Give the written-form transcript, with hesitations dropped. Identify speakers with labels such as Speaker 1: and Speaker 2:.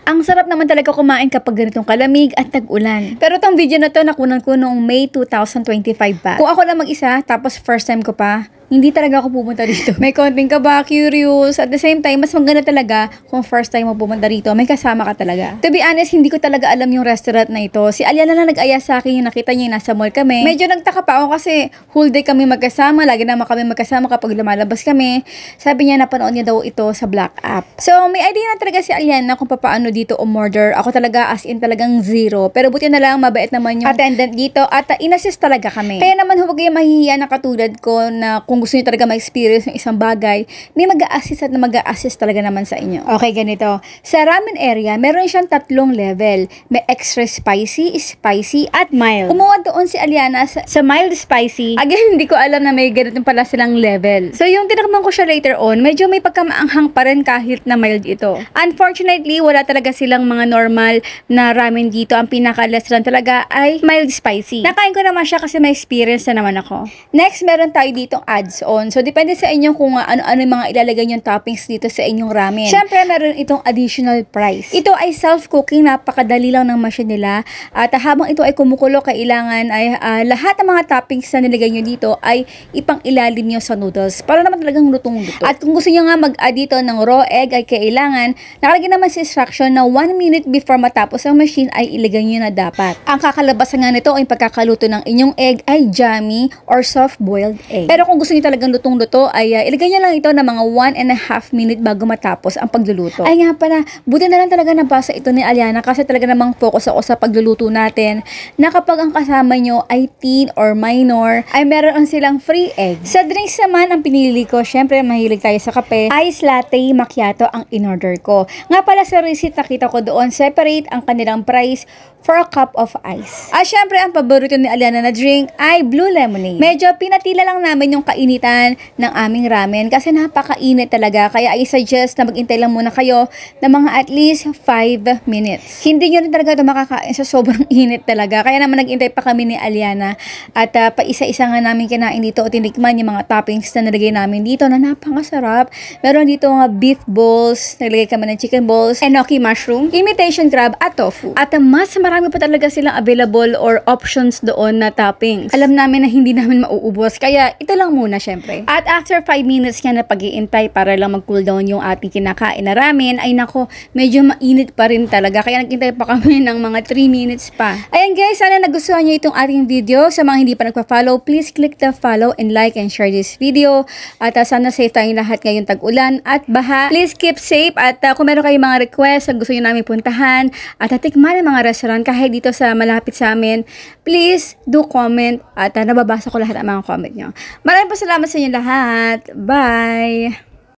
Speaker 1: Ang sarap naman talaga kumain kapag ganitong kalamig at tag-ulan. Pero tong video na to nakunan ko noong May 2025 pa. Kung ako lang mag-isa, tapos first time ko pa, hindi talaga ako pupunta dito. May konting ka ba, curious. At the same time, mas maganda talaga kung first time mo pumunta dito, may kasama ka talaga. To be honest, hindi ko talaga alam yung restaurant na ito. Si Aliana lang nag-aya sa akin, yung nakita niya yung nasa mall kami. Medyo nagtaka pa ako kasi whole day kami magkasama. Lagi naman kami magkasama kapag lumalabas kami. Sabi niya napanood niya daw ito sa Black App. So, may idea na talaga si Aliana kung paano dito umorder. Ako talaga as in talagang zero. Pero buti na lang, mabait naman yung attendant dito at inassist talaga kami. Kaya naman huwag kayong mahihiya na katulad ko na kung gusto niyo talaga ma-experience ng isang bagay, may mag-a-assist at mag-a-assist talaga naman sa inyo. Okay, ganito. Sa ramen area, meron siyang 3 level. May extra spicy, spicy, at mild. Umuha doon si Aliana sa mild spicy. Again, hindi ko alam na may ganito pala silang level. So, yung tinakman ko siya later on, medyo may pagkamaanghang pa rin kahit na mild ito. Unfortunately, wala talaga silang mga normal na ramen dito. Ang pinaka-less lang talaga ay mild spicy. Nakain ko naman siya kasi may experience na naman ako. Next, meron tayo ditong add-on. So, depende sa inyo kung ano-ano yung mga ilalagay yung toppings dito sa inyong ramen. Siyempre, meron itong additional price. Ito ay self-cooking, napakadali lang ng machine nila. At habang ito ay kumukulo, kailangan ay lahat ng mga toppings na nilagay nyo dito ay ipang-ilalim nyo sa noodles para naman talagang lutong-luto. At kung gusto nyo nga mag-add dito ng raw egg, ay kailangan, nakalagay naman sa instruction na 1 minute before matapos ang machine ay ilagay nyo na dapat. Ang kakalabasan nga nito ay pagkakaluto ng inyong egg ay jammy or soft-boiled egg. Pero kung gusto nyo talagang lutong-luto ay ilagay niya lang ito na mga 1.5 minute bago matapos ang pagluluto. Ay nga pala, buti na lang talaga nabasa ito ni Aliana kasi talaga namang focus ako sa pagluluto natin na kapag ang kasama nyo ay teen or minor, ay meron silang free egg. Sa drinks naman, ang pinili ko, syempre mahilig tayo sa kape, ice latte macchiato ang in-order ko. Nga pala sa receipt nakita ko doon, separate ang kanilang price for a cup of ice. At syempre, ang paborito ni Aliana na drink ay blue lemonade. Medyo pinatila lang namin yung kainitan ng aming ramen kasi napakainit talaga. Kaya I suggest na mag-intay lang muna kayo ng mga at least 5 minutes. Hindi nyo rin talaga ito makakain sa sobrang init talaga. Kaya naman nag-intay pa kami ni Aliana at paisa-isa nga namin kinain dito o tinikman yung mga toppings na nilagay namin dito na napakasarap. Meron dito nga beef balls, nilagay kami ng chicken balls, enoki mushroom, imitation crab at tofu. At mas marami pa talaga silang available or options doon na toppings. Alam namin na hindi namin mauubos, kaya ito lang muna syempre. At after 5 minutes nga na pag-iintay para lang mag-cool down yung ating kinakain na ramen, ay nako, medyo mainit pa rin talaga. Kaya nagintay pa kami ng mga 3 minutes pa. Ayan guys, sana nagustuhan nyo itong ating video. Sa mga hindi pa nagpa-follow, please click the follow and like and share this video. At sana safe tayong lahat ngayong tag-ulan at baha. Please keep safe at kung meron kayong mga request na gusto nyo namin puntahan at tikman ng mga restaurant kahit dito sa malapit sa amin, please do comment at nababasa ko lahat ang mga comment nyo. Maraming salamat sa inyo lahat. Bye!